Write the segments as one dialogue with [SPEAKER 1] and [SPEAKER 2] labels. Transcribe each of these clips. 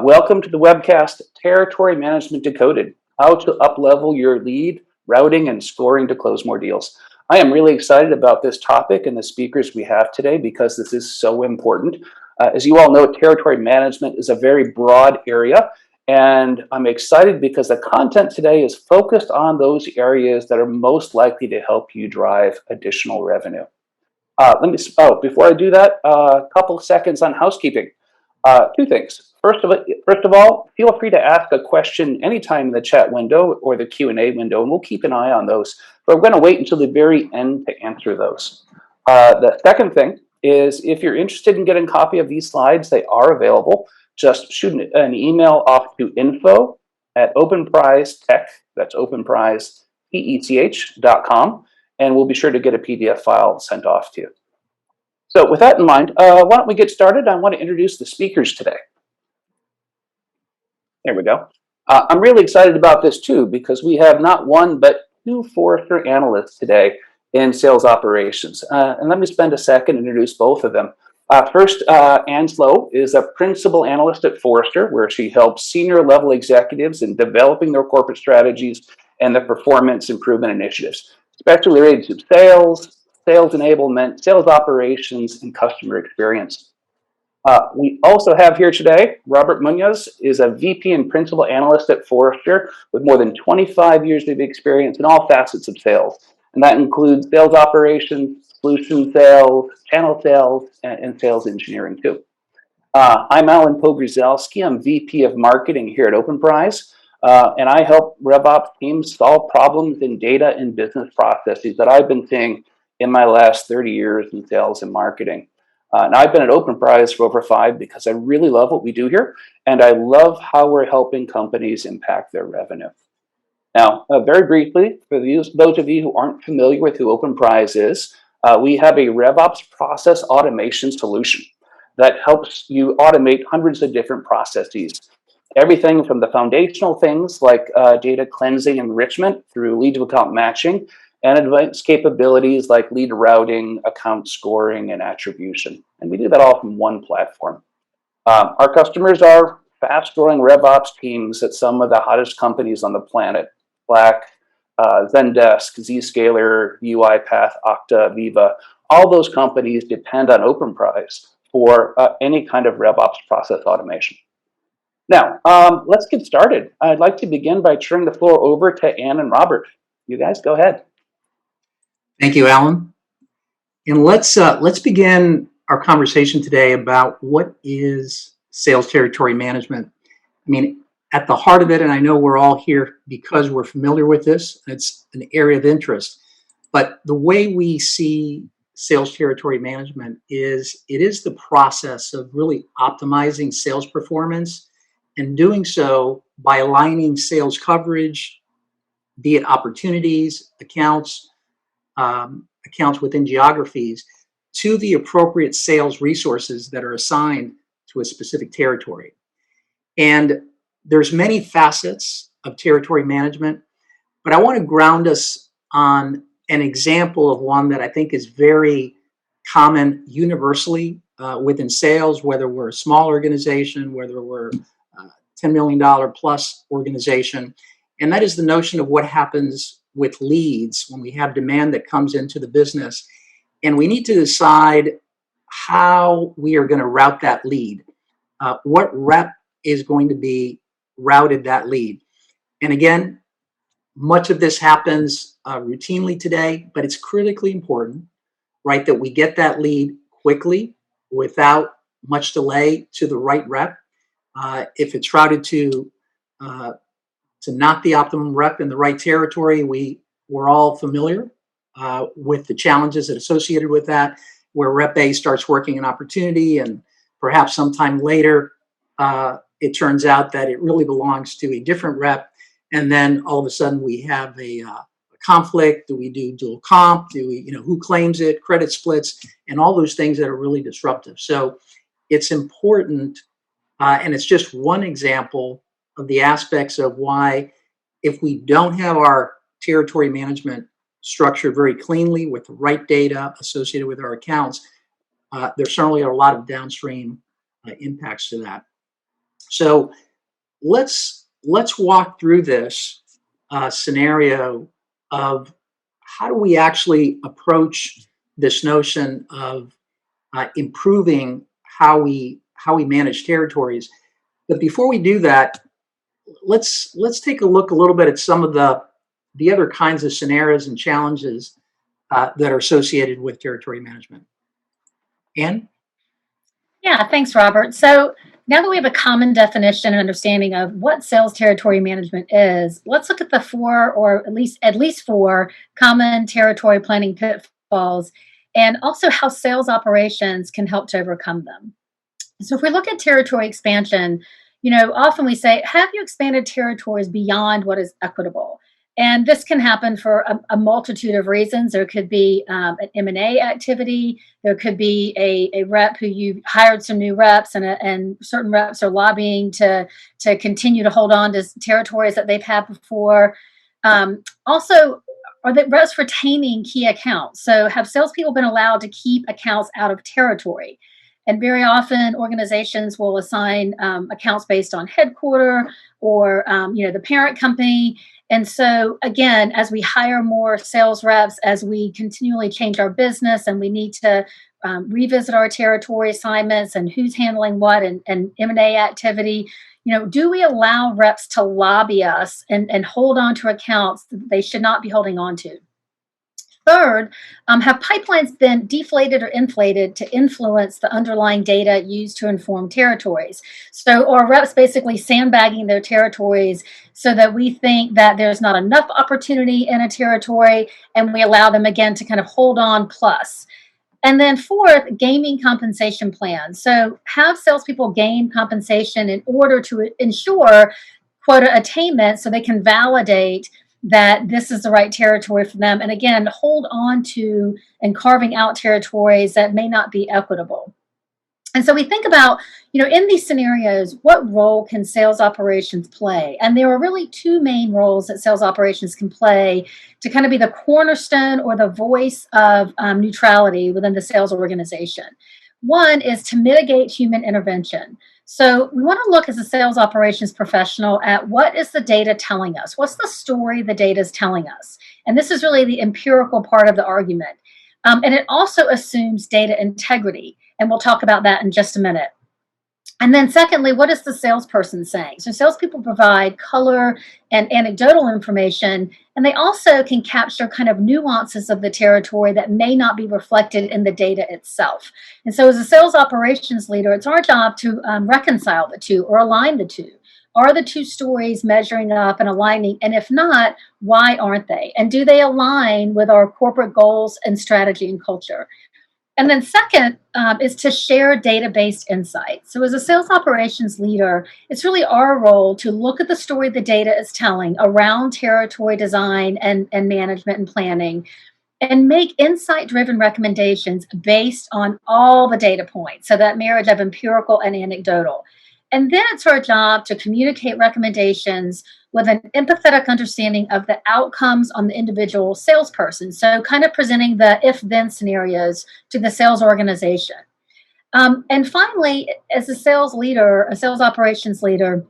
[SPEAKER 1] Welcome to the webcast, Territory Management Decoded, how to uplevel your lead, routing, and scoring to close more deals. I am really excited about this topic and the speakers we have today because this is so important. As you all know, territory management is a very broad area, and I'm excited because the content today is focused on those areas that are most likely to help you drive additional revenue. Before I do that, a couple seconds on housekeeping. Two things. First of all, feel free to ask a question anytime in the chat window or the Q&A window, and we'll keep an eye on those. But we're going to wait until the very end to answer those. The second thing is, if you're interested in getting a copy of these slides, they are available. Just shoot an email off to info@openprisetech, that's openprisetech.com, and we'll be sure to get a PDF file sent off to you. So with that in mind, why don't we get started? I want to introduce the speakers today. There we go. I'm really excited about this too, because we have not one, but two Forrester analysts today in sales operations. And let me spend a second and introduce both of them. First, Ann Slow is a principal analyst at Forrester, where she helps senior level executives in developing their corporate strategies and the performance improvement initiatives, especially related to sales, sales enablement, sales operations, and customer experience. We also have here today, Robert Munoz is a VP and Principal Analyst at Forrester with more than 25 years of experience in all facets of sales. And that includes sales operations, solution sales, channel sales, and sales engineering too. I'm Alan Pogrzalski. I'm VP of Marketing here at Openrise. And I help RevOps teams solve problems in data and business processes that I've been seeing in my last 30 years in sales and marketing. And I've been at Openrise for over 5 because I really love what we do here, and I love how we're helping companies impact their revenue. Now, very briefly, for those of you who aren't familiar with who Openrise is, we have a RevOps process automation solution that helps you automate hundreds of different processes. Everything from the foundational things like data cleansing and enrichment through lead to account matching, and advanced capabilities like lead routing, account scoring, and attribution. And we do that all from one platform. Our customers are fast-growing RevOps teams at some of the hottest companies on the planet: Slack, Zendesk, Zscaler, UiPath, Okta, Viva. All those companies depend on Openrise for any kind of RevOps process automation. Now, let's get started. I'd like to begin by turning the floor over to Ann and Robert. You guys go ahead.
[SPEAKER 2] Thank you, Alan. And let's begin our conversation today about what is sales territory management. I mean, at the heart of it, and I know we're all here because we're familiar with this, it's an area of interest, but the way we see sales territory management is it is the process of really optimizing sales performance, and doing so by aligning sales coverage, be it opportunities, accounts within geographies, to the appropriate sales resources that are assigned to a specific territory. And there's many facets of territory management, but I want to ground us on an example of one that I think is very common universally within sales, whether we're a small organization, whether we're a $10 million plus organization. And that is the notion of what happens with leads when we have demand that comes into the business, and we need to decide how we are going to route that lead. What rep is going to be routed that lead? And again, much of this happens routinely today, but it's critically important, right, that we get that lead quickly without much delay to the right rep. If it's routed to not the optimum rep in the right territory, we're all familiar with the challenges that are associated with that, where rep A starts working an opportunity, and perhaps sometime later, it turns out that it really belongs to a different rep. And then all of a sudden we have a conflict. Do we do dual comp? Do we, who claims it, credit splits, and all those things that are really disruptive. So it's important, and it's just one example of the aspects of why, if we don't have our territory management structured very cleanly with the right data associated with our accounts, there certainly are a lot of downstream impacts to that. So let's walk through this scenario of how do we actually approach this notion of improving how we manage territories. But before we do that, let's take a look a little bit at some of the other kinds of scenarios and challenges that are associated with territory management. Ann?
[SPEAKER 3] Yeah, thanks, Robert. So now that we have a common definition and understanding of what sales territory management is, let's look at the four, or at least four, common territory planning pitfalls, and also how sales operations can help to overcome them. So if we look at territory expansion, often we say, have you expanded territories beyond what is equitable? And this can happen for a multitude of reasons. There could be an M&A activity. There could be a rep who you hired some new reps, and certain reps are lobbying to continue to hold on to territories that they've had before. Also, are the reps retaining key accounts? So have salespeople been allowed to keep accounts out of territory? And very often organizations will assign accounts based on headquarter or the parent company. And so again, as we hire more sales reps, as we continually change our business and we need to revisit our territory assignments and who's handling what and M&A activity, do we allow reps to lobby us and hold on to accounts that they should not be holding on to? Third, have pipelines been deflated or inflated to influence the underlying data used to inform territories? So are reps basically sandbagging their territories so that we think that there's not enough opportunity in a territory and we allow them again to kind of hold on plus? And then fourth, gaming compensation plans. So have salespeople gain compensation in order to ensure quota attainment so they can validate that this is the right territory for them. And again, hold on to and carving out territories that may not be equitable. And so we think about, in these scenarios, what role can sales operations play? And there are really two main roles that sales operations can play to kind of be the cornerstone or the voice of neutrality within the sales organization. One is to mitigate human intervention. So we want to look as a sales operations professional at what is the data telling us? What's the story the data is telling us? And this is really the empirical part of the argument. And it also assumes data integrity. And we'll talk about that in just a minute. And then secondly, what is the salesperson saying? So salespeople provide color and anecdotal information, and they also can capture kind of nuances of the territory that may not be reflected in the data itself. And so as a sales operations leader, it's our job to reconcile the two or align the two. Are the two stories measuring up and aligning? And if not, why aren't they? And do they align with our corporate goals and strategy and culture? And then second is to share data-based insights. So as a sales operations leader, it's really our role to look at the story the data is telling around territory design and management and planning, and make insight-driven recommendations based on all the data points. So that marriage of empirical and anecdotal. And then it's our job to communicate recommendations with an empathetic understanding of the outcomes on the individual salesperson. So kind of presenting the if-then scenarios to the sales organization. And finally, as a sales leader, a sales operations leader,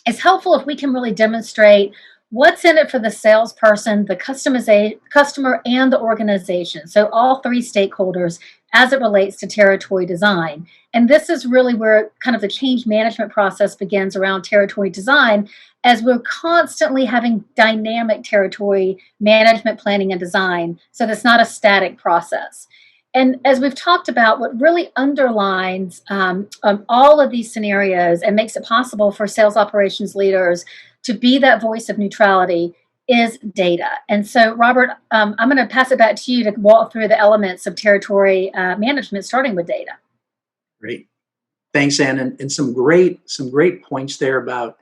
[SPEAKER 3] it's helpful if we can really demonstrate what's in it for the salesperson, the customer, and the organization. So all three stakeholders as it relates to territory design. And this is really where kind of the change management process begins around territory design, as we're constantly having dynamic territory management, planning, and design. So that's not a static process. And as we've talked about, what really underlines all of these scenarios and makes it possible for sales operations leaders to be that voice of neutrality is data. And so, Robert, I'm going to pass it back to you to walk through the elements of territory management, starting with data.
[SPEAKER 2] Great. Thanks, Ann. And some great points there about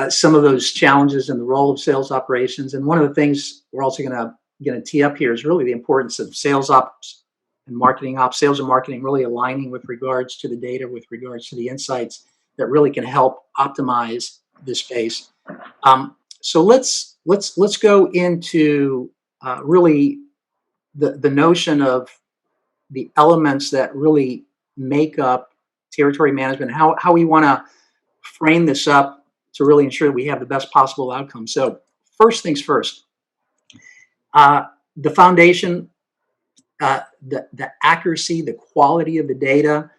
[SPEAKER 2] some of those challenges and the role of sales operations. And one of the things we're also going to tee up here is really the importance of sales ops and marketing ops, sales and marketing really aligning with regards to the data, with regards to the insights that really can help optimize this space. So let's go into really the notion of the elements that really make up territory management, how we want to frame this up to really ensure that we have the best possible outcome. So first things first, the foundation, the accuracy, the quality of the data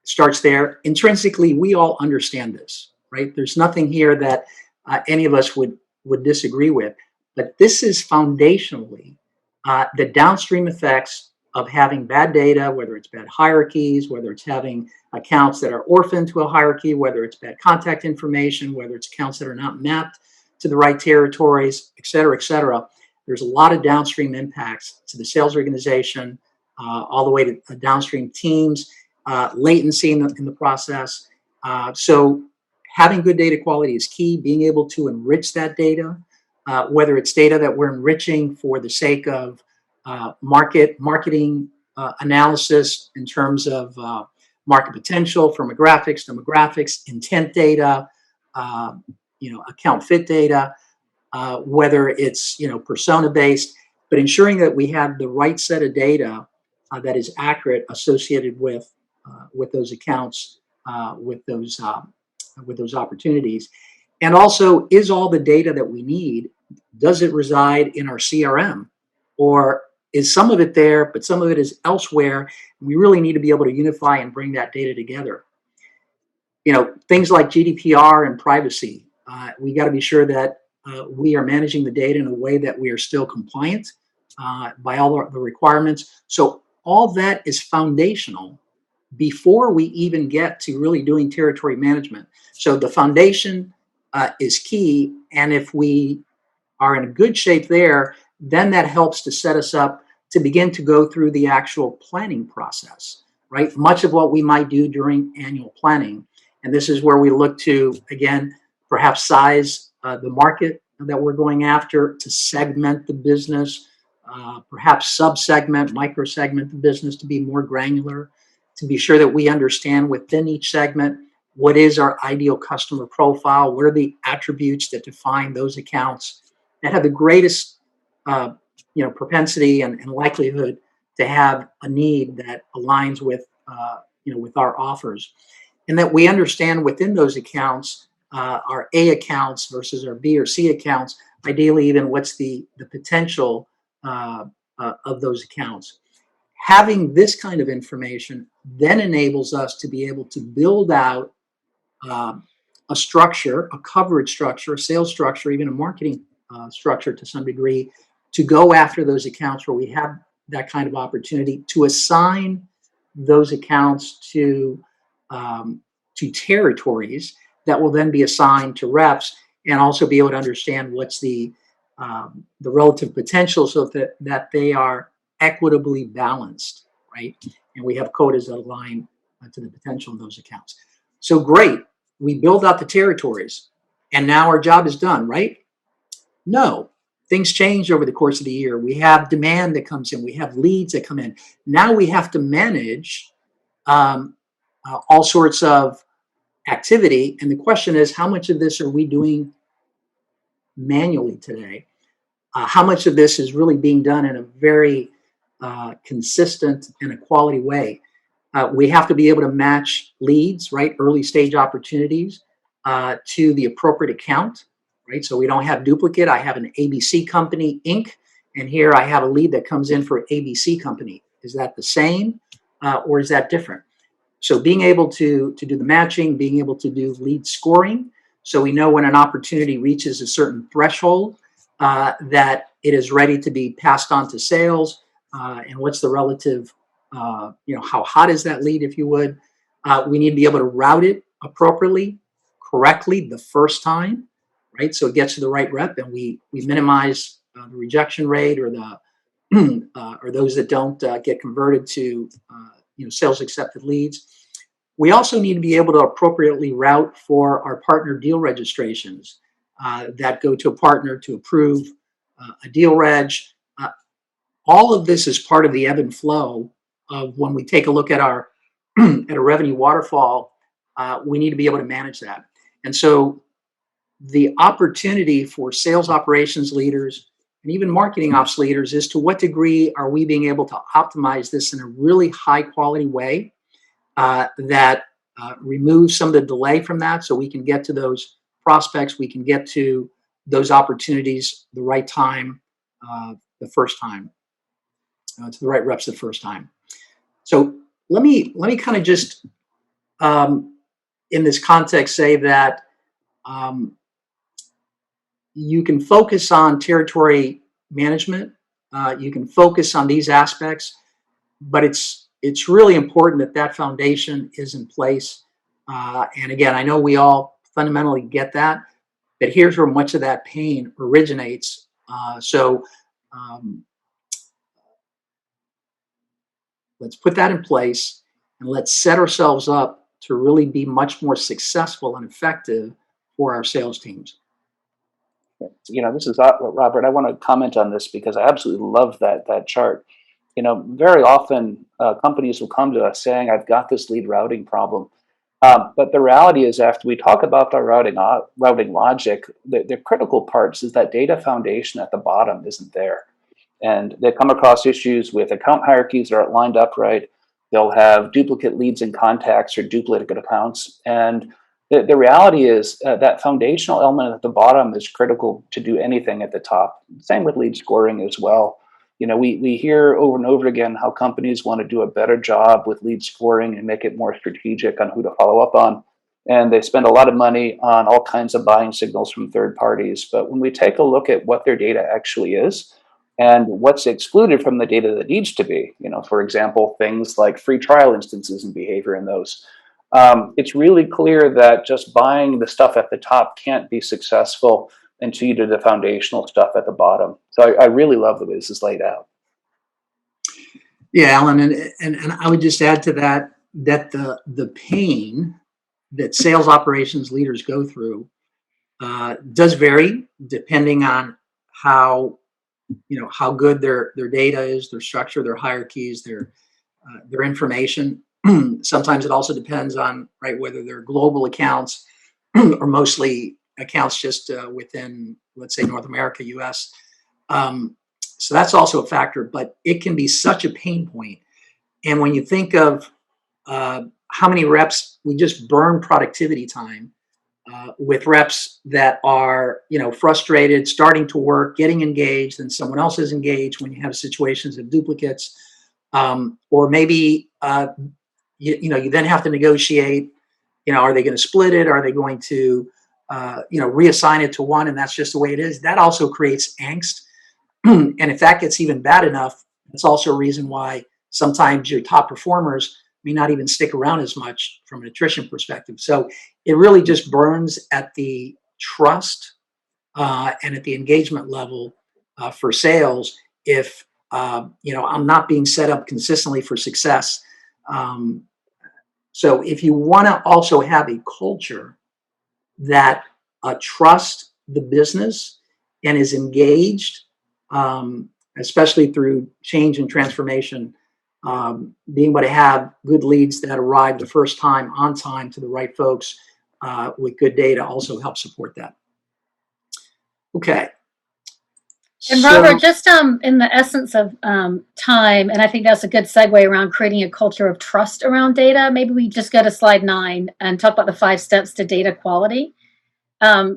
[SPEAKER 2] starts there. Intrinsically, we all understand this, right? There's nothing here that any of us would disagree with, but this is foundationally the downstream effects of having bad data, whether it's bad hierarchies, whether it's having accounts that are orphaned to a hierarchy, whether it's bad contact information, whether it's accounts that are not mapped to the right territories, et cetera, et cetera. There's a lot of downstream impacts to the sales organization, all the way to downstream teams, latency in the process. So having good data quality is key. Being able to enrich that data, whether it's data that we're enriching for the sake of marketing analysis in terms of market potential, firmographics, demographics, intent data, account fit data, whether it's persona based, but ensuring that we have the right set of data that is accurate associated with those accounts, with those opportunities, and also is all the data that we need, does it reside in our CRM, or is some of it there but some of it is elsewhere? We really need to be able to unify and bring that data together. Things like GDPR and privacy, we got to be sure that we are managing the data in a way that we are still compliant by all the requirements. So all that is foundational before we even get to really doing territory management. So the foundation is key, and if we are in a good shape there, then that helps to set us up to begin to go through the actual planning process, right? Much of what we might do during annual planning, and this is where we look to, again, perhaps size the market that we're going after, to segment the business, perhaps sub-segment, micro-segment the business to be more granular, to be sure that we understand within each segment what is our ideal customer profile, what are the attributes that define those accounts that have the greatest propensity and likelihood to have a need that aligns with with our offers, and that we understand within those accounts our A accounts versus our B or C accounts, ideally even what's the potential of those accounts. Having this kind of information then enables us to be able to build out a structure, a coverage structure, a sales structure, even a marketing structure to some degree, to go after those accounts where we have that kind of opportunity, to assign those accounts to territories that will then be assigned to reps, and also be able to understand what's the relative potential, so that they are equitably balanced, right? And we have quotas that align to the potential of those accounts. So great, we build out the territories, and now our job is done, right? No, things change over the course of the year. We have demand that comes in, we have leads that come in. Now we have to manage all sorts of activity, and the question is, how much of this are we doing manually today? How much of this is really being done in a very consistent and a quality way? We have to be able to match leads, right? Early stage opportunities to the appropriate account, right? So we don't have duplicate. I have an ABC Company Inc., and here I have a lead that comes in for ABC Company. Is that the same or is that different? So being able to do the matching, being able to do lead scoring, so we know when an opportunity reaches a certain threshold that it is ready to be passed on to sales, and what's the relative, how hot is that lead, if you would. We need to be able to route it appropriately, correctly the first time, right? So it gets to the right rep, and we minimize the rejection rate, or the or those that don't get converted to sales accepted leads. We also need to be able to appropriately route for our partner deal registrations that go to a partner to approve a deal reg. All of this is part of the ebb and flow of when we take a look at our at a revenue waterfall. We need to be able to manage that. And so the opportunity for sales operations leaders and even marketing ops leaders is, to what degree are we being able to optimize this in a really high quality way that remove some of the delay from that so we can get to those prospects, we can get to those opportunities the right time, the first time, to the right reps the first time. So let me kind of just in this context say that you can focus on territory management, you can focus on these aspects, but it's really important that that foundation is in place. And again, I know we all fundamentally get that, but here's where much of that pain originates. Let's put that in place and let's set ourselves up to really be much more successful and effective for our sales teams.
[SPEAKER 1] This is Robert. I want to comment on this because I absolutely love that chart. Very often companies will come to us saying, "I've got this lead routing problem," but the reality is, after we talk about the routing logic, the critical parts is that data foundation at the bottom isn't there. And they come across issues with account hierarchies that aren't lined up right. They'll have duplicate leads and contacts or duplicate accounts. And the reality is that foundational element at the bottom is critical to do anything at the top. Same with lead scoring as well. We hear over and over again how companies want to do a better job with lead scoring and make it more strategic on who to follow up on. And they spend a lot of money on all kinds of buying signals from third parties. But when we take a look at what their data actually is, and what's excluded from the data that needs to be, for example, things like free trial instances and behavior in those. It's really clear that just buying the stuff at the top can't be successful until you do the foundational stuff at the bottom. So I really love the way this is laid out.
[SPEAKER 2] Yeah, Alan, and I would just add to that the pain that sales operations leaders go through does vary depending on how good their data is, their structure, their hierarchies, their information. Sometimes it also depends on whether they're global accounts or mostly accounts just within, let's say, North America, US. So that's also a factor, but it can be such a pain point. And when you think of how many reps we just burn productivity time with reps that are, frustrated, starting to work, getting engaged, and someone else is engaged when you have situations of duplicates, or maybe you then have to negotiate. Are they going to split it? Are they going to reassign it to one? And that's just the way it is. That also creates angst. And if that gets even bad enough, that's also a reason why sometimes your top performers may not even stick around as much from an attrition perspective. So it really just burns at the trust and at the engagement level for sales if I'm not being set up consistently for success. So if you want to also have a culture that trusts the business and is engaged, especially through change and transformation, being able to have good leads that arrive the first time on time to the right folks with good data also helps support that. Okay.
[SPEAKER 3] And Robert, just in the essence of time, and I think that's a good segue around creating a culture of trust around data. Maybe we just go to slide 9 and talk about the 5 steps to data quality.
[SPEAKER 2] All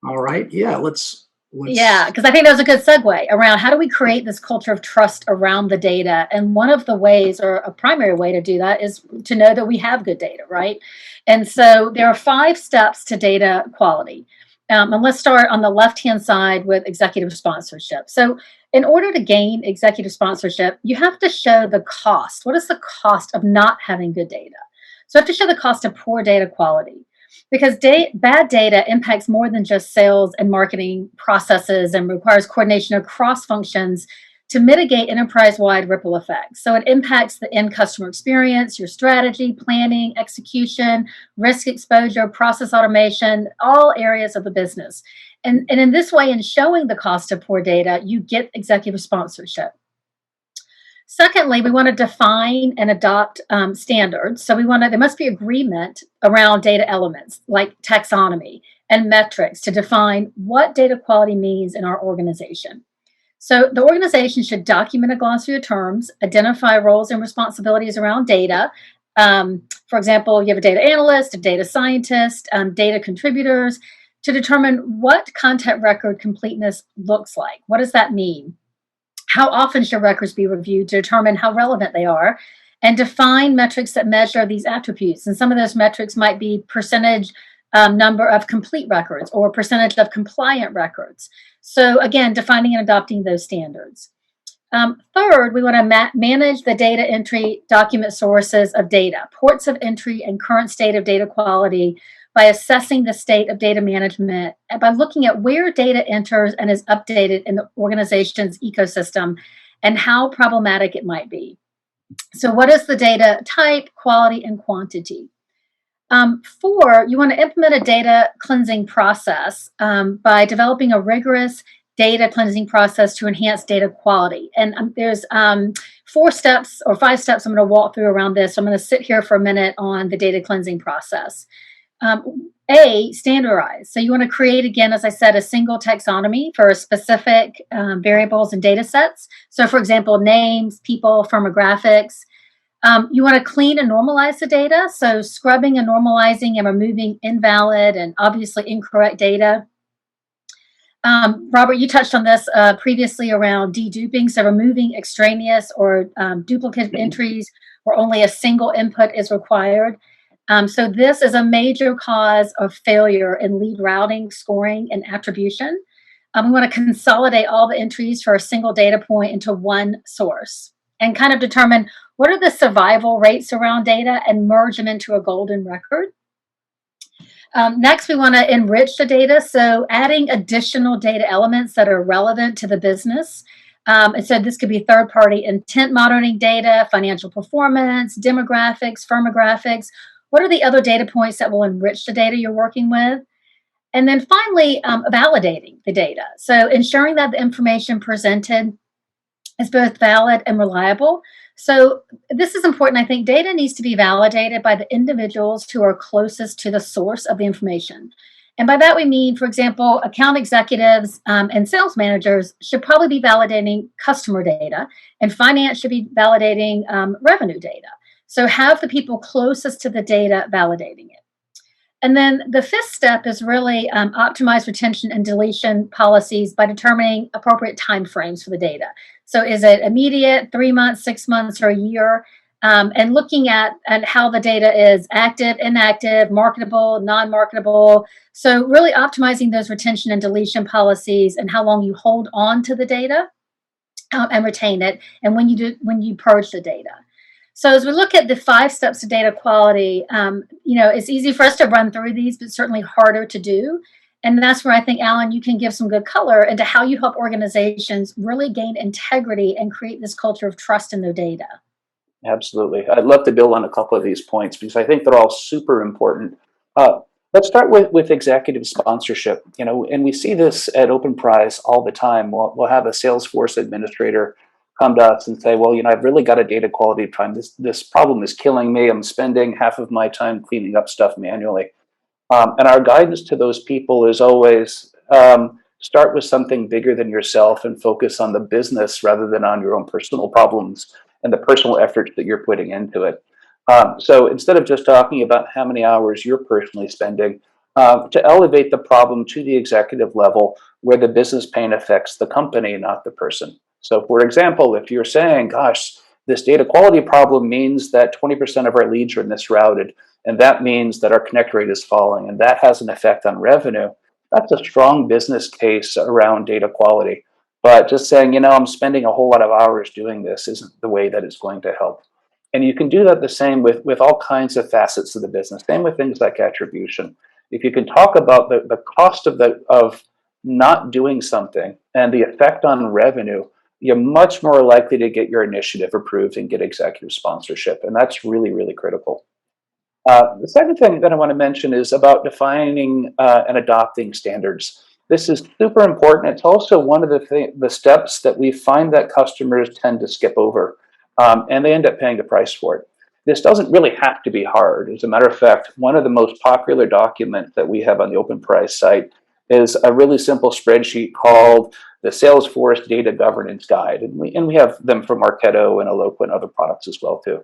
[SPEAKER 2] right. Yeah, let's.
[SPEAKER 3] Yeah, because I think that was a good segue around how do we create this culture of trust around the data. And one of the ways, or a primary way to do that, is to know that we have good data, right? And so there are 5 steps to data quality. And let's start on the left-hand side with executive sponsorship. So in order to gain executive sponsorship, you have to show the cost. What is the cost of not having good data? So you have to show the cost of poor data quality, because bad data impacts more than just sales and marketing processes and requires coordination across functions to mitigate enterprise-wide ripple effects. So it impacts the end customer experience, your strategy, planning, execution, risk exposure, process automation, all areas of the business. And in this way, in showing the cost of poor data, you get executive sponsorship. Secondly, we want to define and adopt standards. So there must be agreement around data elements like taxonomy and metrics to define what data quality means in our organization. So the organization should document a glossary of terms, identify roles and responsibilities around data, For example, you have a data analyst, a data scientist, data contributors, to determine what content record completeness looks like. What does that mean? How often should records be reviewed to determine how relevant they are, and define metrics that measure these attributes. And some of those metrics might be percentage number of complete records or percentage of compliant records. So again, defining and adopting those standards. Third, we want to manage the data entry document sources of data, ports of entry, and current state of data quality by assessing the state of data management and by looking at where data enters and is updated in the organization's ecosystem and how problematic it might be. So what is the data type, quality, and quantity? Four, you want to implement a data cleansing process by developing a rigorous data cleansing process to enhance data quality. And there's 4 steps or 5 steps I'm going to walk through around this. So I'm going to sit here for a minute on the data cleansing process. A, standardize. So you want to create, again, as I said, a single taxonomy for specific variables and data sets. So for example, names, people, firmographics. You want to clean and normalize the data. So scrubbing and normalizing and removing invalid and obviously incorrect data. Robert, you touched on this previously around deduping. So removing extraneous or duplicate entries where only a single input is required. So this is a major cause of failure in lead routing, scoring, and attribution. We want to consolidate all the entries for a single data point into one source and kind of determine what are the survival rates around data and merge them into a golden record. Next, we want to enrich the data. So adding additional data elements that are relevant to the business. And so this could be third-party intent monitoring data, financial performance, demographics, firmographics. What are the other data points that will enrich the data you're working with? And then finally, validating the data. So ensuring that the information presented is both valid and reliable. So this is important. I think data needs to be validated by the individuals who are closest to the source of the information. And by that we mean, for example, account executives and sales managers should probably be validating customer data, and finance should be validating revenue data. So have the people closest to the data validating it. And then the 5th step is really optimize retention and deletion policies by determining appropriate timeframes for the data. So is it immediate, 3 months, 6 months, or a year? And looking at how the data is active, inactive, marketable, non-marketable. So really optimizing those retention and deletion policies and how long you hold on to the data and retain it, and when you purge the data. So as we look at the 5 steps to data quality, it's easy for us to run through these, but certainly harder to do. And that's where I think, Alan, you can give some good color into how you help organizations really gain integrity and create this culture of trust in their data.
[SPEAKER 1] Absolutely. I'd love to build on a couple of these points because I think they're all super important. Let's start with executive sponsorship. And we see this at Openrise all the time. We'll have a Salesforce administrator come to us and say, well, I've really got a data quality problem. This problem is killing me. I'm spending half of my time cleaning up stuff manually. And our guidance to those people is always start with something bigger than yourself and focus on the business rather than on your own personal problems and the personal efforts that you're putting into it. So instead of just talking about how many hours you're personally spending, to elevate the problem to the executive level where the business pain affects the company, not the person. So for example, if you're saying, gosh, this data quality problem means that 20% of our leads are misrouted, and that means that our connect rate is falling, and that has an effect on revenue, that's a strong business case around data quality. But just saying, I'm spending a whole lot of hours doing this isn't the way that it's going to help. And you can do that the same with all kinds of facets of the business, same with things like attribution. If you can talk about the cost of not doing something and the effect on revenue, you're much more likely to get your initiative approved and get executive sponsorship. And that's really, really critical. The second thing that I want to mention is about defining and adopting standards. This is super important. It's also one of the steps that we find that customers tend to skip over, and they end up paying the price for it. This doesn't really have to be hard. As a matter of fact, one of the most popular documents that we have on the Openrise site is a really simple spreadsheet called the Salesforce Data Governance Guide. And we have them from Marketo and Eloqua and other products as well too.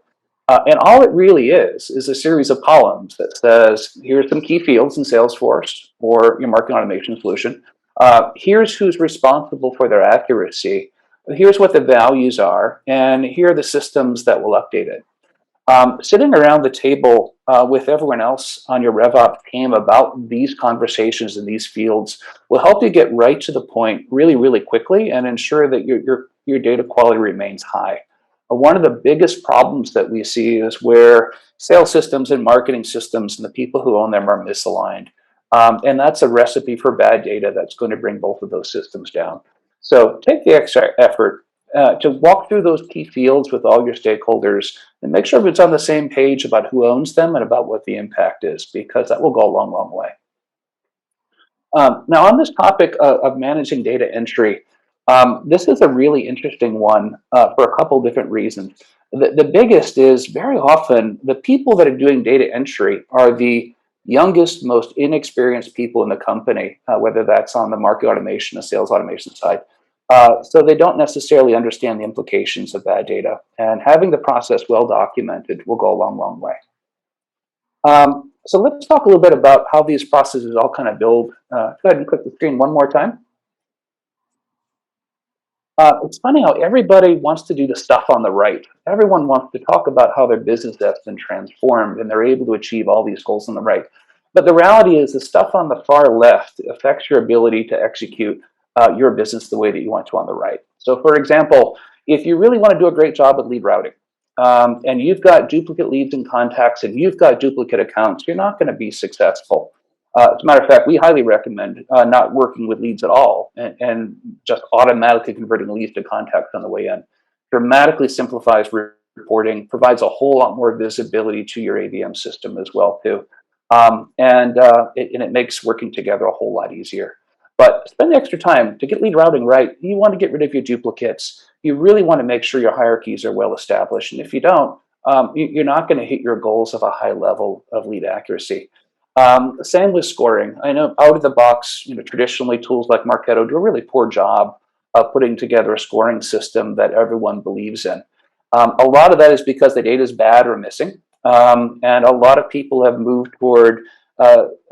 [SPEAKER 1] And all it really is a series of columns that says, here's some key fields in Salesforce or your marketing automation solution. Here's who's responsible for their accuracy. Here's what the values are. And here are the systems that will update it. Sitting around the table with everyone else on your RevOps team about these conversations in these fields will help you get right to the point really, really quickly and ensure that your data quality remains high. One of the biggest problems that we see is where sales systems and marketing systems and the people who own them are misaligned. And that's a recipe for bad data that's going to bring both of those systems down. So take the extra effort to walk through those key fields with all your stakeholders and make sure it's on the same page about who owns them and about what the impact is, because that will go a long, long way. Now, on this topic of managing data entry, this is a really interesting one for a couple different reasons. The biggest is very often the people that are doing data entry are the youngest, most inexperienced people in the company, whether that's on the market automation or sales automation side. So they don't necessarily understand the implications of bad data, and having the process well documented will go a long, long way. So let's talk a little bit about how these processes all kind of build. Go ahead and click the screen one more time. It's funny how everybody wants to do the stuff on the right. Everyone wants to talk about how their business has been transformed and they're able to achieve all these goals on the right. But the reality is the stuff on the far left affects your ability to execute your business the way that you want to on the right. So for example, if you really want to do a great job at lead routing, and you've got duplicate leads and contacts and you've got duplicate accounts, you're not going to be successful. As a matter of fact, we highly recommend not working with leads at all and just automatically converting leads to contacts on the way in. Dramatically simplifies reporting, provides a whole lot more visibility to your ABM system as well too. And it makes working together a whole lot easier. But spend the extra time to get lead routing right. You want to get rid of your duplicates. You really want to make sure your hierarchies are well established. And if you don't, you're not going to hit your goals of a high level of lead accuracy. Same with scoring. I know out of the box, traditionally tools like Marketo do a really poor job of putting together a scoring system that everyone believes in. A lot of that is because the data is bad or missing. And a lot of people have moved toward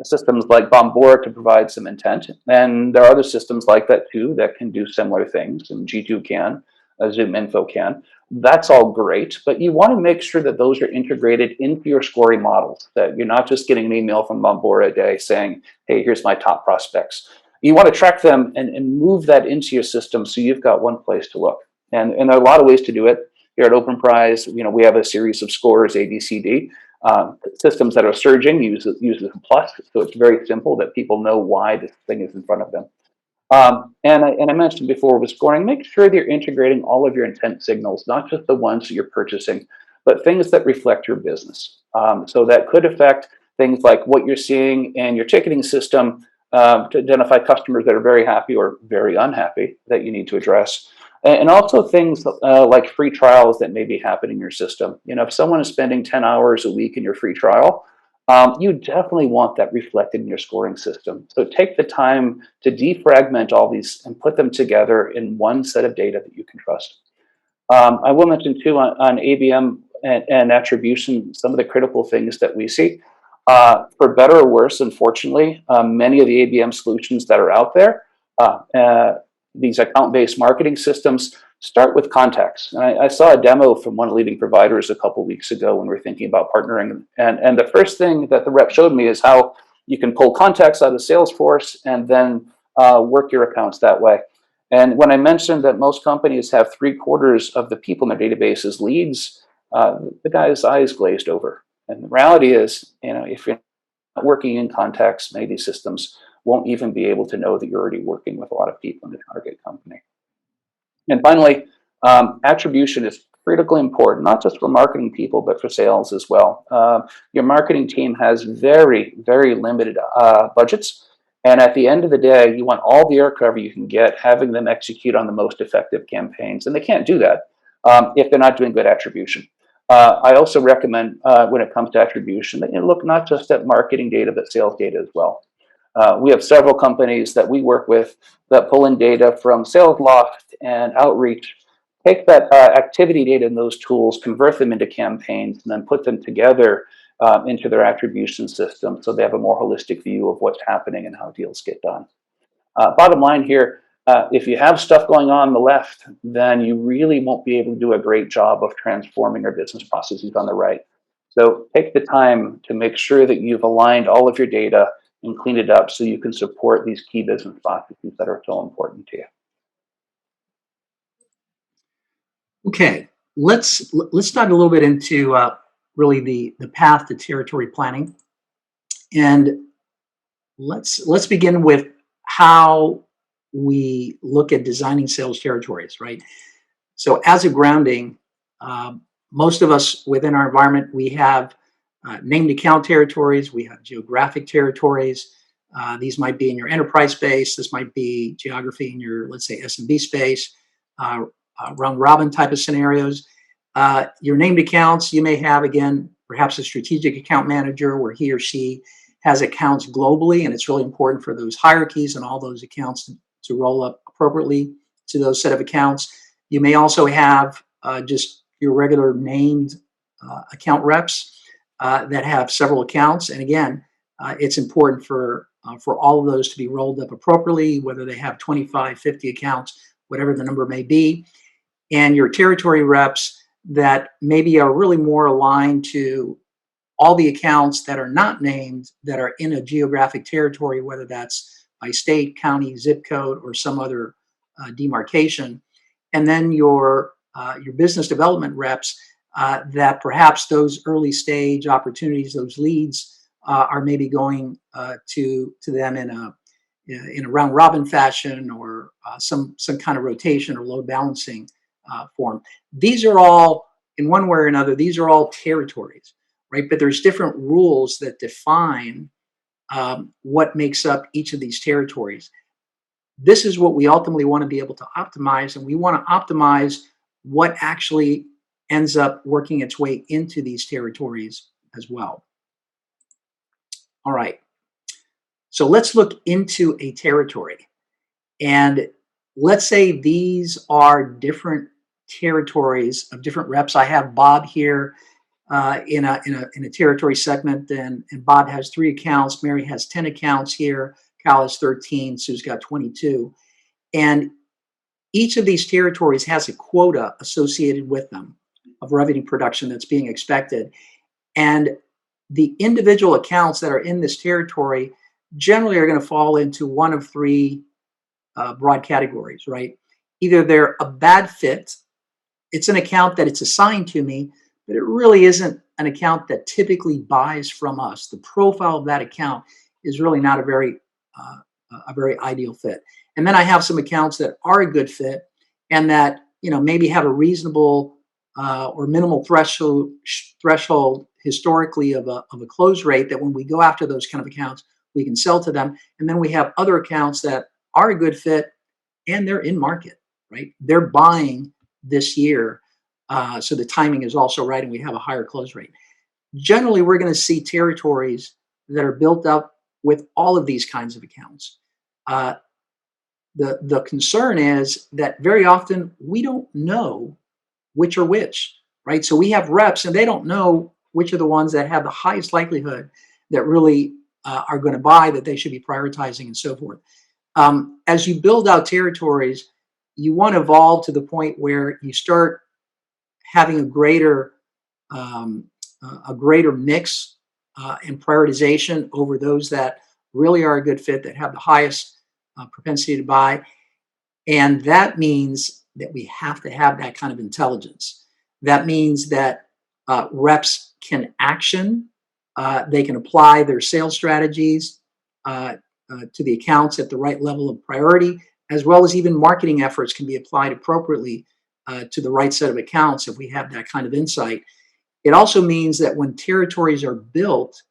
[SPEAKER 1] systems like Bombora to provide some intent. And there are other systems like that too that can do similar things, and G2 can, ZoomInfo can. That's all great, but you want to make sure that those are integrated into your scoring models, that you're not just getting an email from Bombora a day saying, hey, here's my top prospects. You want to track them and move that into your system so you've got one place to look. And there are a lot of ways to do it. Here at Openrise, we have a series of scores, A, B, C, D. Systems that are surging use a plus, so it's very simple that people know why this thing is in front of them. And I mentioned before with scoring, make sure that you're integrating all of your intent signals, not just the ones that you're purchasing, but things that reflect your business. So that could affect things like what you're seeing in your ticketing system to identify customers that are very happy or very unhappy that you need to address. And also things like free trials that may be happening in your system. If someone is spending 10 hours a week in your free trial, you definitely want that reflected in your scoring system. So take the time to defragment all these and put them together in one set of data that you can trust. I will mention too on ABM and attribution, some of the critical things that we see. For better or worse, unfortunately, many of the ABM solutions that are out there, these account-based marketing systems, start with contacts. And I saw a demo from one of the leading providers a couple weeks ago when we were thinking about partnering. And the first thing that the rep showed me is how you can pull contacts out of Salesforce and then work your accounts that way. And when I mentioned that most companies have 3/4 of the people in their database as leads, the guy's eyes glazed over. And the reality is, if you're not working in contacts, many of these systems won't even be able to know that you're already working with a lot of people in the target company. And finally, attribution is critically important, not just for marketing people, but for sales as well. Your marketing team has very, very limited budgets. And at the end of the day, you want all the air cover you can get, having them execute on the most effective campaigns. And they can't do that if they're not doing good attribution. I also recommend when it comes to attribution that you look not just at marketing data, but sales data as well. We have several companies that we work with that pull in data from SalesLoft and Outreach take that activity data in those tools, convert them into campaigns, and then put them together into their attribution system so they have a more holistic view of what's happening and how deals get done. Bottom line here, if you have stuff going on the left, then you really won't be able to do a great job of transforming our business processes on the right. So take the time to make sure that you've aligned all of your data and cleaned it up so you can support these key business processes that are so important to you.
[SPEAKER 2] Okay, let's dive a little bit into really the path to territory planning, and let's begin with how we look at designing sales territories, right? So as a grounding, most of us within our environment, we have named account territories, we have geographic territories. These might be in your enterprise space. This might be geography in your, let's say, SMB space, round robin type of scenarios. Your named accounts, you may have, again, perhaps a strategic account manager where he or she has accounts globally, and it's really important for those hierarchies and all those accounts to roll up appropriately to those set of accounts. You may also have just your regular named account reps that have several accounts. And again, it's important for all of those to be rolled up appropriately, whether they have 25, 50 accounts, whatever the number may be. And your territory reps that maybe are really more aligned to all the accounts that are not named, that are in a geographic territory, whether that's by state, county, zip code, or some other demarcation. And then your business development reps that perhaps those early stage opportunities, those leads, are maybe going to them in a round robin fashion, or some kind of rotation or load balancing form. These are all, in one way or another, these are all territories, right? But there's different rules that define what makes up each of these territories. This is what we ultimately want to be able to optimize, and we want to optimize what actually ends up working its way into these territories as well. All right, so let's look into a territory, and let's say these are different territories of different reps. I have Bob here in a territory segment, and Bob has 3 accounts. Mary has 10 accounts here. Kyle has 13. Sue's got 22. And each of these territories has a quota associated with them of revenue production that's being expected. And the individual accounts that are in this territory generally are going to fall into one of 3 broad categories, right? Either they're a bad fit, it's an account that it's assigned to me, but it really isn't an account that typically buys from us. The profile of that account is really not a very ideal fit. And then I have some accounts that are a good fit, and that maybe have a reasonable or minimal threshold historically of a close rate, that when we go after those kind of accounts, we can sell to them. And then we have other accounts that are a good fit, and they're in market, right? They're buying this year. So the timing is also right, and we have a higher close rate. Generally, we're going to see territories that are built up with all of these kinds of accounts. The concern is that very often we don't know which are which, right? So we have reps, and they don't know which are the ones that have the highest likelihood that really are going to buy, that they should be prioritizing, and so forth. As you build out territories, you want to evolve to the point where you start having a greater mix and prioritization over those that really are a good fit, that have the highest propensity to buy. And that means that we have to have that kind of intelligence. That means that reps can action, they can apply their sales strategies to the accounts at the right level of priority, as well as even marketing efforts can be applied appropriately to the right set of accounts if we have that kind of insight. It also means that when territories are built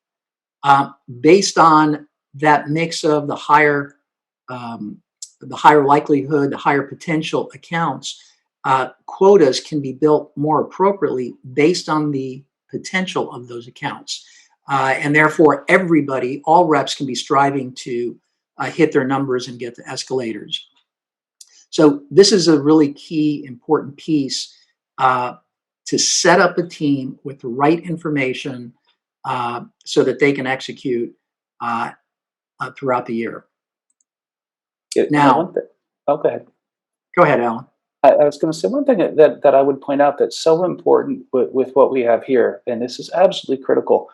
[SPEAKER 2] based on that mix of the higher likelihood, the higher potential accounts, quotas can be built more appropriately based on the potential of those accounts. And therefore, everybody, all reps, can be striving to hit their numbers and get the escalators. So this is a really key, important piece to set up a team with the right information so that they can execute throughout the year. Now,
[SPEAKER 1] go ahead.
[SPEAKER 2] Go ahead, Alan.
[SPEAKER 1] I was going to say one thing that I would point out that's so important with what we have here, and this is absolutely critical,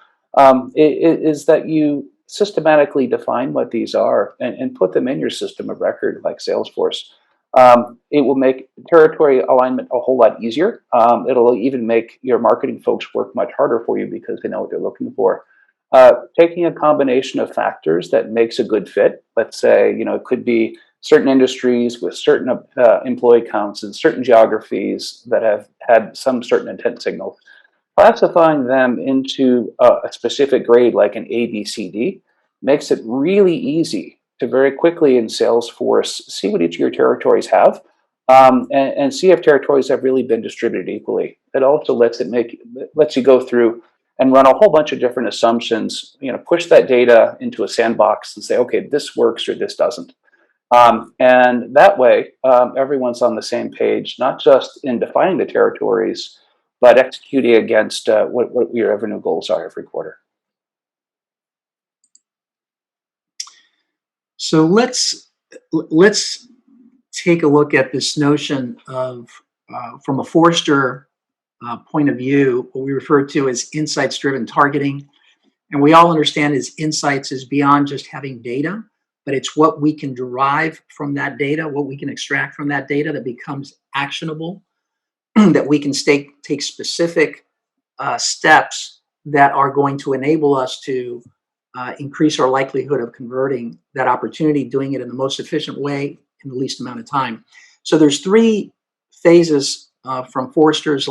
[SPEAKER 1] is that you systematically define what these are and put them in your system of record like Salesforce. It will make territory alignment a whole lot easier. It'll even make your marketing folks work much harder for you because they know what they're looking for. Taking a combination of factors that makes a good fit, let's say, it could be certain industries with certain employee counts and certain geographies that have had some certain intent signals, classifying them into a specific grade like an A, B, C, D makes it really easy to very quickly in Salesforce see what each of your territories have and see if territories have really been distributed equally. It also lets you go through and run a whole bunch of different assumptions, push that data into a sandbox and say, okay, this works or this doesn't. And that way, everyone's on the same page, not just in defining the territories, but executing against what your revenue goals are every quarter.
[SPEAKER 2] So let's take a look at this notion of, from a Forrester point of view, what we refer to as insights-driven targeting. And we all understand is insights is beyond just having data, but it's what we can derive from that data, what we can extract from that data that becomes actionable, that we can take specific steps that are going to enable us to increase our likelihood of converting that opportunity, doing it in the most efficient way in the least amount of time. So there's three phases from Forrester's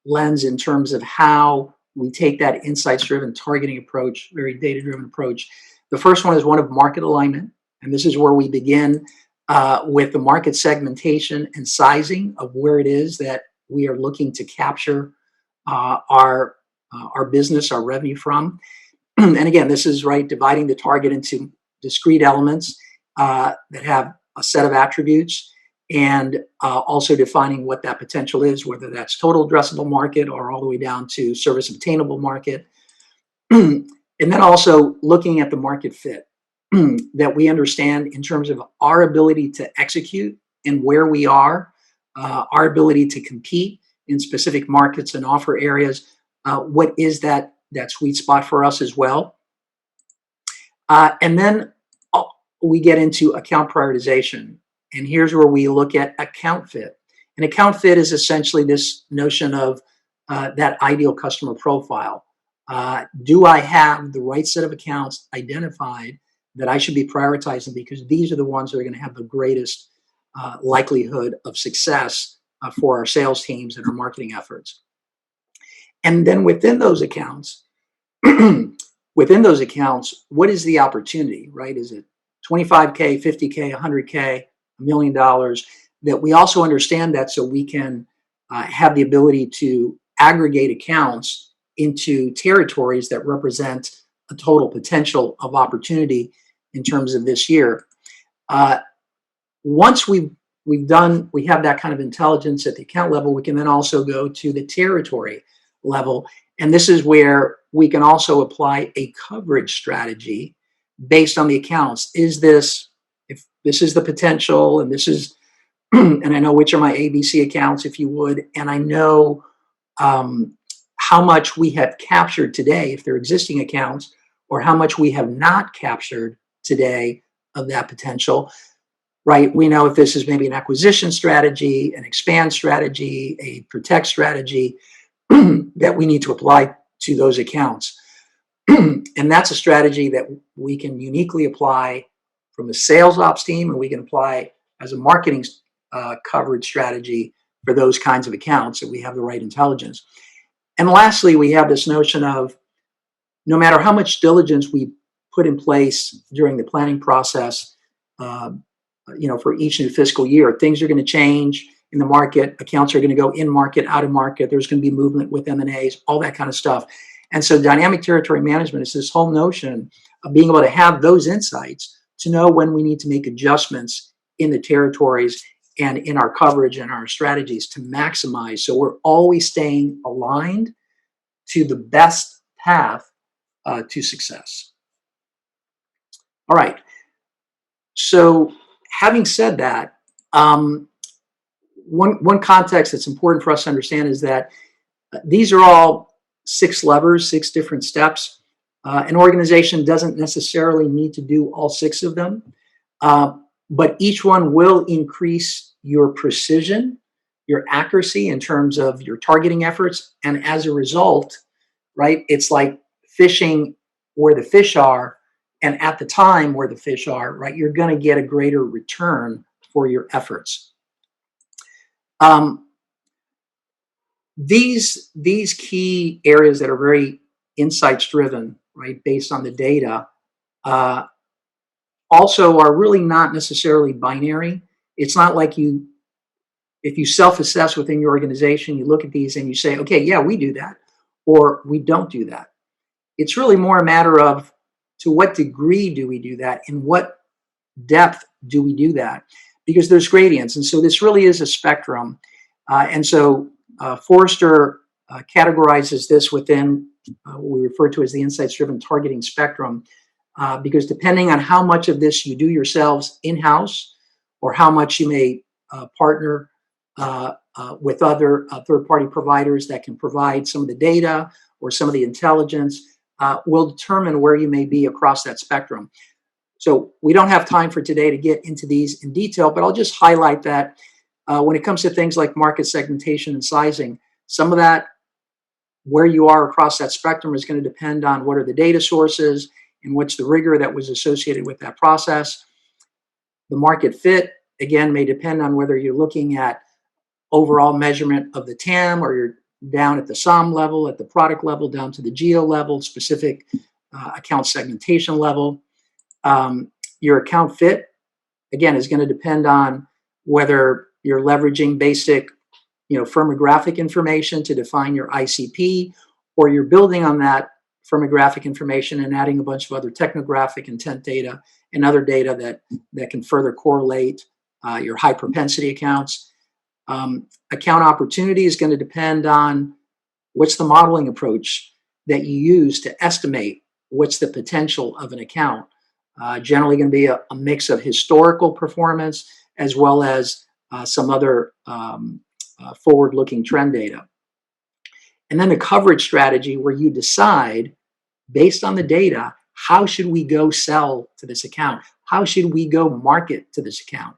[SPEAKER 2] lens in terms of how we take that insights-driven targeting approach, very data-driven approach. The first one is one of market alignment, and this is where we begin with the market segmentation and sizing of where it is that we are looking to capture our business, our revenue from. And again, this is dividing the target into discrete elements that have a set of attributes, and also defining what that potential is, whether that's total addressable market or all the way down to service obtainable market. And then also looking at the market fit that we understand in terms of our ability to execute and where we are, our ability to compete in specific markets and offer areas. What is that sweet spot for us as well? And then we get into account prioritization. And here's where we look at account fit. And account fit is essentially this notion of that ideal customer profile. Do I have the right set of accounts identified that I should be prioritizing, because these are the ones that are going to have the greatest likelihood of success for our sales teams and our marketing efforts. And then within those accounts, what is the opportunity, right? Is it 25K, 50K, 100K, $1 million? That we also understand that so we can have the ability to aggregate accounts into territories that represent a total potential of opportunity in terms of this year. Once we have that kind of intelligence at the account level, we can then also go to the territory level. And this is where we can also apply a coverage strategy based on the accounts. If this is the potential, and this is, and I know which are my ABC accounts, if you would, and I know how much we have captured today, if they're existing accounts, or how much we have not captured today of that potential, right? We know if this is maybe an acquisition strategy, an expand strategy, a protect strategy that we need to apply to those accounts. And that's a strategy that we can uniquely apply from a sales ops team, and we can apply as a marketing coverage strategy for those kinds of accounts that we have the right intelligence. And lastly, we have this notion of no matter how much diligence we put in place during the planning process, for each new fiscal year, things are going to change in the market. Accounts are going to go in market, out of market. There's going to be movement with M&As, all that kind of stuff. And so dynamic territory management is this whole notion of being able to have those insights to know when we need to make adjustments in the territories and in our coverage and our strategies to maximize. So we're always staying aligned to the best path to success. All right. So having said that, one context that's important for us to understand is that these are all 6 levers, 6 different steps. An organization doesn't necessarily need to do all 6 of them, but each one will increase your precision, your accuracy in terms of your targeting efforts. And as a result, right, it's like fishing where the fish are, and at the time where the fish are, right, you're going to get a greater return for your efforts. These key areas that are very insights driven, right, based on the data, also are really not necessarily binary. It's not like if you self-assess within your organization, you look at these and you say, okay, yeah, we do that, or we don't do that. It's really more a matter of to what degree do we do that, in what depth do we do that, because there's gradients. And so this really is a spectrum. And so Forrester categorizes this within what we refer to as the insights-driven targeting spectrum, because depending on how much of this you do yourselves in-house, or how much you may partner with other third-party providers that can provide some of the data or some of the intelligence, will determine where you may be across that spectrum. So we don't have time for today to get into these in detail, but I'll just highlight that when it comes to things like market segmentation and sizing, some of that, where you are across that spectrum, is going to depend on what are the data sources and what's the rigor that was associated with that process. The market fit, again, may depend on whether you're looking at overall measurement of the TAM, or you're down at the SOM level, at the product level, down to the geo level, specific account segmentation level. Your account fit, again, is going to depend on whether you're leveraging basic, firmographic information to define your ICP, or you're building on that firmographic information and adding a bunch of other technographic intent data and other data that can further correlate your high propensity accounts. Account opportunity is going to depend on what's the modeling approach that you use to estimate what's the potential of an account. Generally going to be a mix of historical performance as well as some other forward-looking trend data. And then the coverage strategy, where you decide, based on the data, how should we go sell to this account? How should we go market to this account?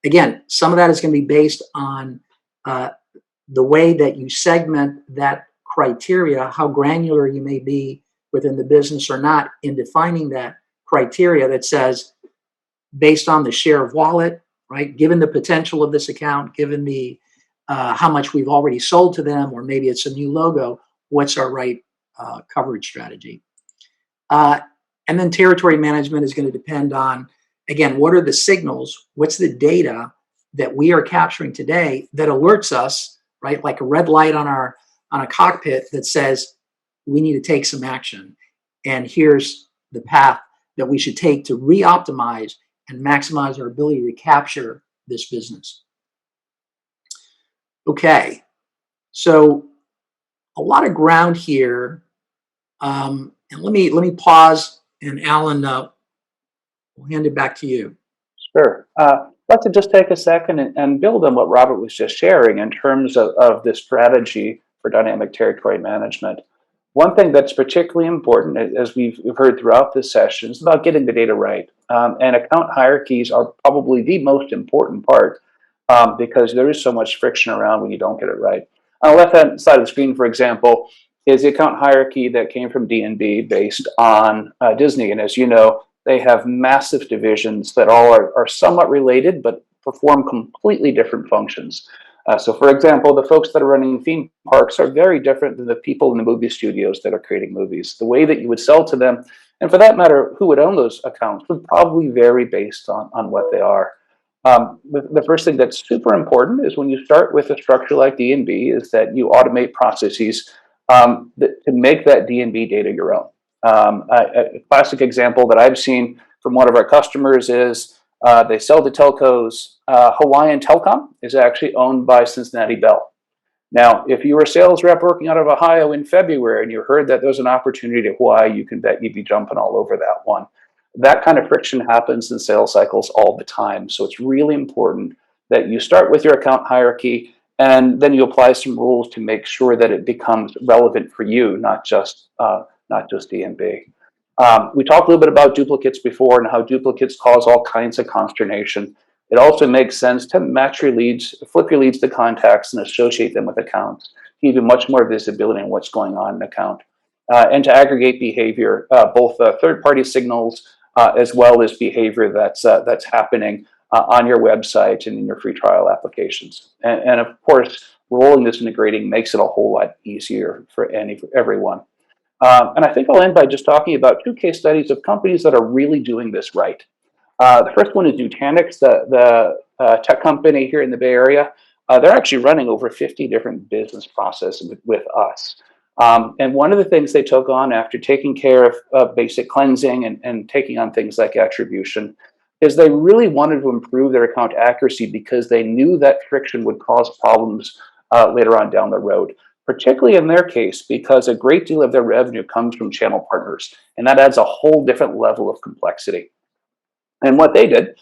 [SPEAKER 2] Again, some of that is going to be based on the way that you segment that criteria, how granular you may be within the business or not in defining that criteria that says, based on the share of wallet, right? Given the potential of this account, given the how much we've already sold to them, or maybe it's a new logo, what's our right coverage strategy? And then territory management is going to depend on, again, what are the signals? What's the data that we are capturing today that alerts us, right? Like a red light on a cockpit that says we need to take some action. And here's the path that we should take to re-optimize and maximize our ability to capture this business. Okay, so a lot of ground here. And let me pause, and Alan, we'll hand it back to you.
[SPEAKER 1] Sure. I'd like to just take a second and build on what Robert was just sharing in terms of the strategy for dynamic territory management. One thing that's particularly important, as we've heard throughout this session, is about getting the data right. And account hierarchies are probably the most important part, because there is so much friction around when you don't get it right. On the left-hand side of the screen, for example, is the account hierarchy that came from D&B based on Disney. And as you know, they have massive divisions that all are somewhat related, but perform completely different functions. So for example, the folks that are running theme parks are very different than the people in the movie studios that are creating movies. The way that you would sell to them, and for that matter, who would own those accounts, would probably vary based on what they are. The first thing that's super important is when you start with a structure like D&B is that you automate processes to make that D&B data your own. A classic example that I've seen from one of our customers is They sell to telcos. Hawaiian Telcom is actually owned by Cincinnati Bell. Now, if you were a sales rep working out of Ohio in February and you heard that there's an opportunity at Hawaii, you can bet you'd be jumping all over that one. That kind of friction happens in sales cycles all the time. So it's really important that you start with your account hierarchy and then you apply some rules to make sure that it becomes relevant for you, not just D&B. We talked a little bit about duplicates before and how duplicates cause all kinds of consternation. It also makes sense to match your leads, flip your leads to contacts, and associate them with accounts to give you much more visibility on what's going on in an account. And to aggregate behavior, both third-party signals as well as behavior that's happening on your website and in your free trial applications. And of course, rolling this into grading makes it a whole lot easier for everyone. And I think I'll end by just talking about 2 case studies of companies that are really doing this right. The first one is Nutanix, the tech company here in the Bay Area. They're actually running over 50 different business processes with us. And one of the things they took on after taking care of basic cleansing and taking on things like attribution is they really wanted to improve their account accuracy because they knew that friction would cause problems later on down the road, particularly in their case, because a great deal of their revenue comes from channel partners, and that adds a whole different level of complexity. And what they did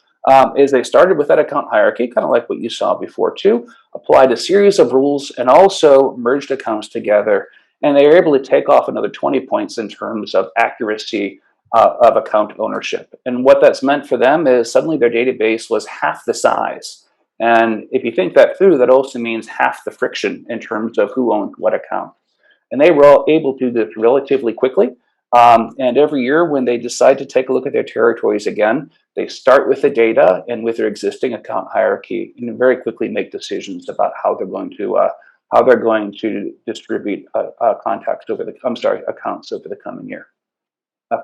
[SPEAKER 1] is they started with that account hierarchy, kind of like what you saw before too, applied a series of rules and also merged accounts together. And they were able to take off another 20 points in terms of accuracy of account ownership. And what that's meant for them is suddenly their database was half the size. And if you think that through, that also means half the friction in terms of who owned what account. And they were all able to do this relatively quickly. And every year when they decide to take a look at their territories again, they start with the data and with their existing account hierarchy and very quickly make decisions about how they're going to distribute accounts over the coming year.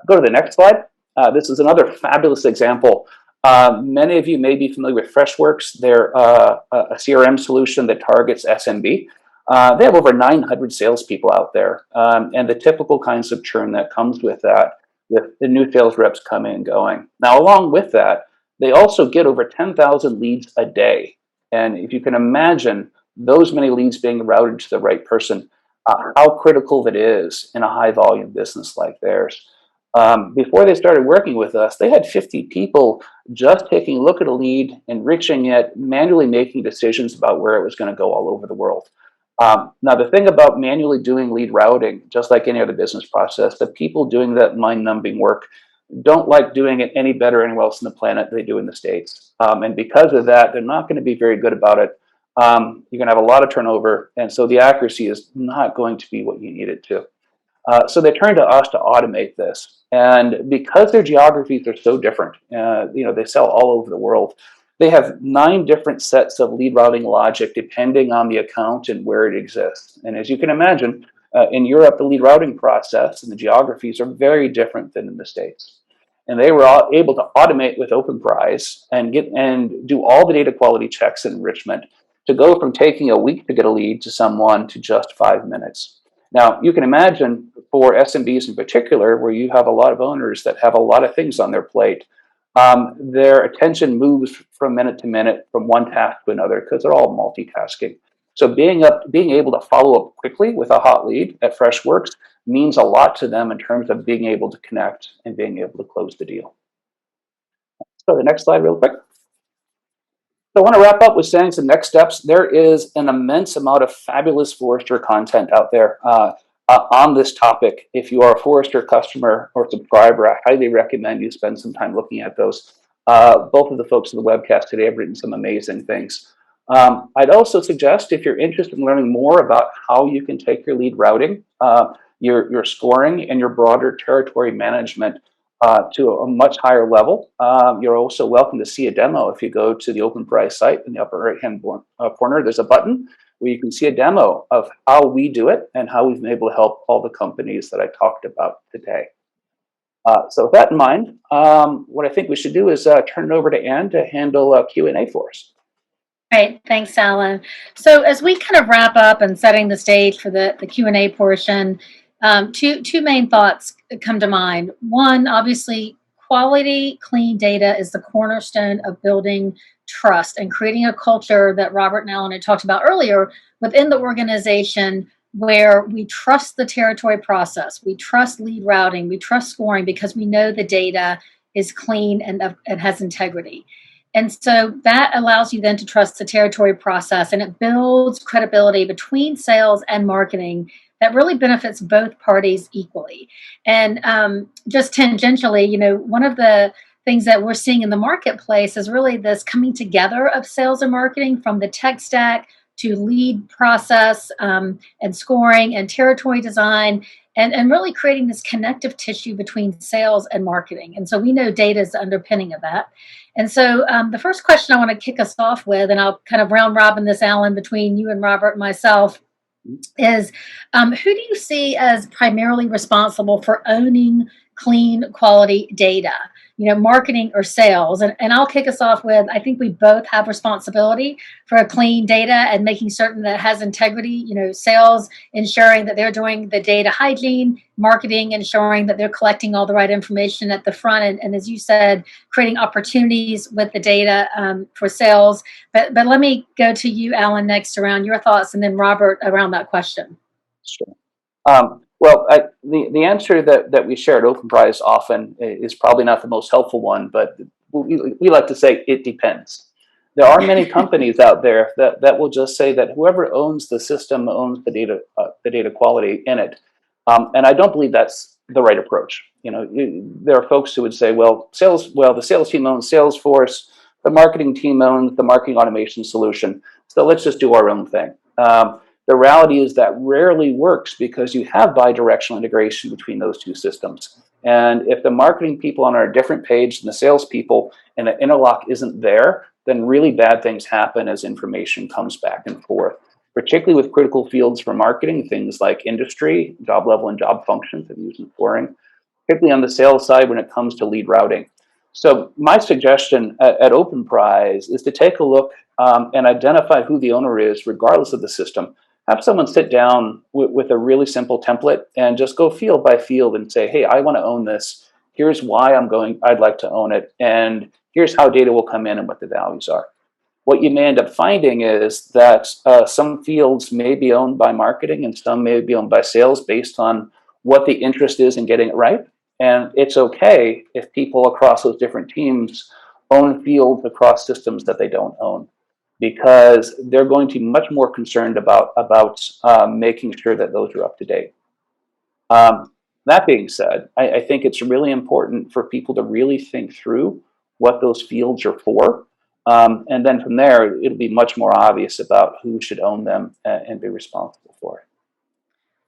[SPEAKER 1] Go to the next slide. This is another fabulous example. Many of you may be familiar with Freshworks. They're a CRM solution that targets SMB. They have over 900 salespeople out there, and the typical kinds of churn that comes with that, with the new sales reps coming and going. Now, along with that, they also get over 10,000 leads a day. And if you can imagine those many leads being routed to the right person, how critical that is in a high volume business like theirs. Before they started working with us, they had 50 people just taking a look at a lead, enriching it, manually making decisions about where it was going to go all over the world. Now, the thing about manually doing lead routing, just like any other business process, the people doing that mind-numbing work don't like doing it any better anywhere else on the planet than they do in the States. And because of that, they're not going to be very good about it. You're going to have a lot of turnover, and so the accuracy is not going to be what you need it to. So they turned to us to automate this. And because their geographies are so different, they sell all over the world, they have 9 different sets of lead routing logic depending on the account and where it exists. And as you can imagine, in Europe, the lead routing process and the geographies are very different than in the States. And they were all able to automate with Openrise and do all the data quality checks and enrichment to go from taking a week to get a lead to someone to just 5 minutes. Now, you can imagine for SMBs in particular, where you have a lot of owners that have a lot of things on their plate, their attention moves from minute to minute, from one task to another, because they're all multitasking. So being able to follow up quickly with a hot lead at Freshworks means a lot to them in terms of being able to connect and being able to close the deal. So the next slide real quick. So I want to wrap up with saying some next steps. There is an immense amount of fabulous Forrester content out there on this topic. If you are a Forrester customer or subscriber, I highly recommend you spend some time looking at those. Both of the folks in the webcast today have written some amazing things. I'd also suggest, if you're interested in learning more about how you can take your lead routing, your scoring, and your broader territory management to a much higher level, you're also welcome to see a demo. If you go to the Openrise site in the upper right-hand corner, there's a button where you can see a demo of how we do it and how we've been able to help all the companies that I talked about today. So with that in mind, what I think we should do is turn it over to Anne to handle Q&A for us.
[SPEAKER 3] Great, thanks, Alan. So as we kind of wrap up and setting the stage for the Q&A portion, two main thoughts come to mind. One, obviously, quality, clean data is the cornerstone of building trust and creating a culture that Robert and Alan had talked about earlier within the organization, where we trust the territory process, we trust lead routing, we trust scoring, because we know the data is clean and has integrity. And so that allows you then to trust the territory process, and it builds credibility between sales and marketing that really benefits both parties equally. And just tangentially, one of the things that we're seeing in the marketplace is really this coming together of sales and marketing, from the tech stack to lead process and scoring and territory design, and really creating this connective tissue between sales and marketing. And so we know data is the underpinning of that. And so the first question I want to kick us off with, and I'll kind of round robin this, Alan, between you and Robert and myself, is who do you see as primarily responsible for owning clean, quality data? Marketing or sales? And I'll kick us off with, I think we both have responsibility for clean data and making certain that it has integrity. Sales ensuring that they're doing the data hygiene, marketing ensuring that they're collecting all the right information at the front, and as you said, creating opportunities with the data for sales. But let me go to you, Alan, next around your thoughts, and then Robert around that question.
[SPEAKER 1] Sure. Well, the answer that we share at Openrise often is probably not the most helpful one, but we like to say it depends. There are many companies out there that will just say that whoever owns the system owns the data quality in it, and I don't believe that's the right approach. There are folks who would say, the sales team owns Salesforce, the marketing team owns the marketing automation solution, so let's just do our own thing. The reality is that rarely works, because you have bidirectional integration between those two systems. And if the marketing people are on a different page than the sales people, and the interlock isn't there, then really bad things happen as information comes back and forth, particularly with critical fields for marketing, things like industry, job level, and job functions that use in scoring, particularly on the sales side when it comes to lead routing. So my suggestion at Openrise is to take a look and identify who the owner is, regardless of the system. Have someone sit down with a really simple template and just go field by field and say, hey, I want to own this. Here's why I'd like to own it. And here's how data will come in and what the values are. What you may end up finding is that some fields may be owned by marketing and some may be owned by sales based on what the interest is in getting it right. And it's okay if people across those different teams own fields across systems that they don't own, because they're going to be much more concerned about making sure that those are up to date. That being said, I think it's really important for people to really think through what those fields are for. And then from there, it'll be much more obvious about who should own them and be responsible for it.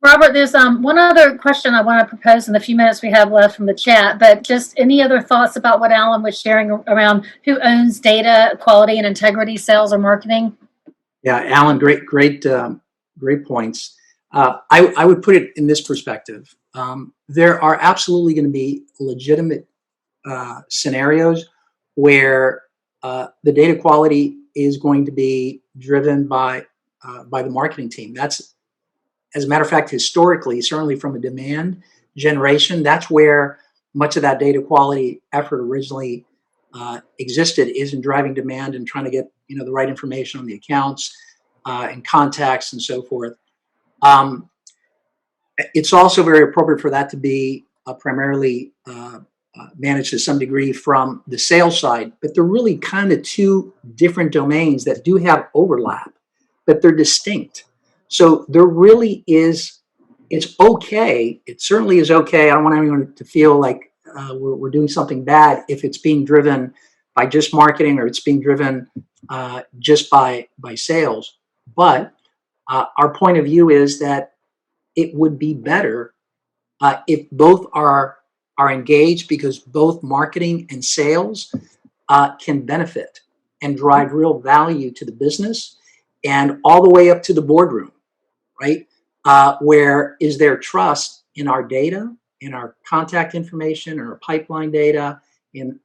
[SPEAKER 3] Robert, there's one other question I want to propose in the few minutes we have left from the chat, but just any other thoughts about what Alan was sharing around who owns data quality and integrity, sales or marketing?
[SPEAKER 2] Yeah, Alan, great points. I would put it in this perspective. There are absolutely going to be legitimate scenarios where the data quality is going to be driven by the marketing team. That's, as a matter of fact, historically, certainly from a demand generation, that's where much of that data quality effort originally existed, is in driving demand and trying to get the right information on the accounts and contacts and so forth. It's also very appropriate for that to be primarily managed to some degree from the sales side, but they're really kind of two different domains that do have overlap, but they're distinct. So there really is, it's okay. It certainly is okay. I don't want anyone to feel like we're doing something bad if it's being driven by just marketing or it's being driven just by sales. But our point of view is that it would be better if both are engaged, because both marketing and sales can benefit and drive real value to the business, and all the way up to the boardroom, right? Where is there trust in our data, in our contact information, in our pipeline data, in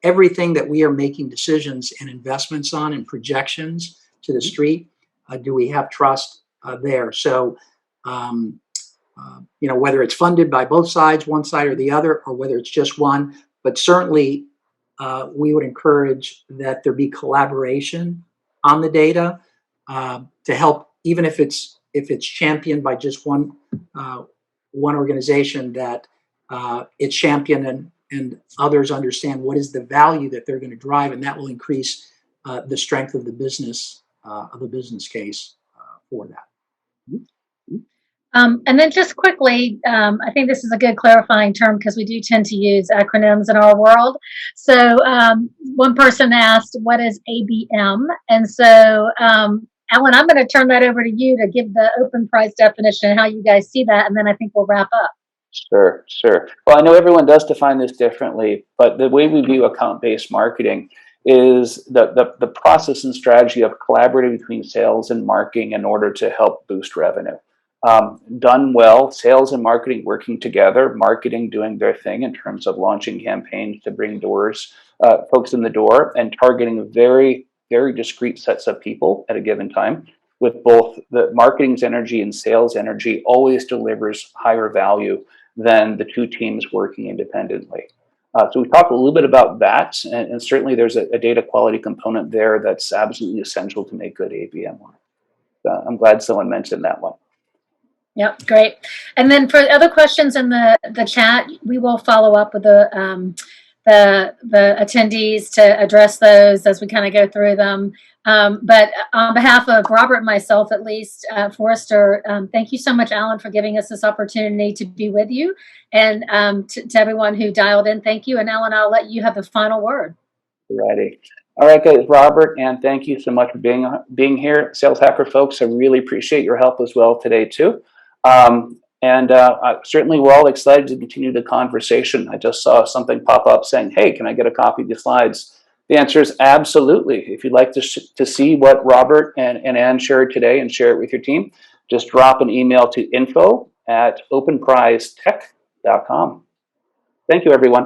[SPEAKER 2] everything that we are making decisions and investments on and projections to the street? Do we have trust there? So, whether it's funded by both sides, one side or the other, or whether it's just one, but certainly we would encourage that there be collaboration on the data to help, even if it's championed by just one organization, that it's championed and others understand what is the value that they're going to drive, and that will increase the strength of the business case for that.
[SPEAKER 3] And then just quickly, I think this is a good clarifying term because we do tend to use acronyms in our world. So one person asked, what is ABM? And so, Alan, I'm going to turn that over to you to give the Openrise definition and how you guys see that, and then I think we'll wrap up.
[SPEAKER 1] Sure, sure. Well, I know everyone does define this differently, but the way we view account-based marketing is the process and strategy of collaborating between sales and marketing in order to help boost revenue. Done well, sales and marketing working together, marketing doing their thing in terms of launching campaigns to bring folks in the door, and targeting very, very discrete sets of people at a given time. With both the marketing's energy and sales energy always delivers higher value than the two teams working independently. So we talked a little bit about that, and certainly there's a data quality component there that's absolutely essential to make good ABM work. I'm glad someone mentioned that one.
[SPEAKER 3] Yep, great. And then for other questions in the chat, we will follow up with the attendees to address those as we kind of go through them. But on behalf of Robert and myself, at least, Forrester, thank you so much, Alan, for giving us this opportunity to be with you. And to everyone who dialed in, thank you. And Alan, I'll let you have the final word.
[SPEAKER 1] Righty. All right, guys, Robert, and thank you so much for being here. Sales Hacker folks, I really appreciate your help as well today, too. Certainly we're all excited to continue the conversation. I just saw something pop up saying, hey, can I get a copy of the slides? The answer is absolutely. If you'd like to see what Robert and Ann shared today and share it with your team, just drop an email to info@openprisetech.com. Thank you, everyone.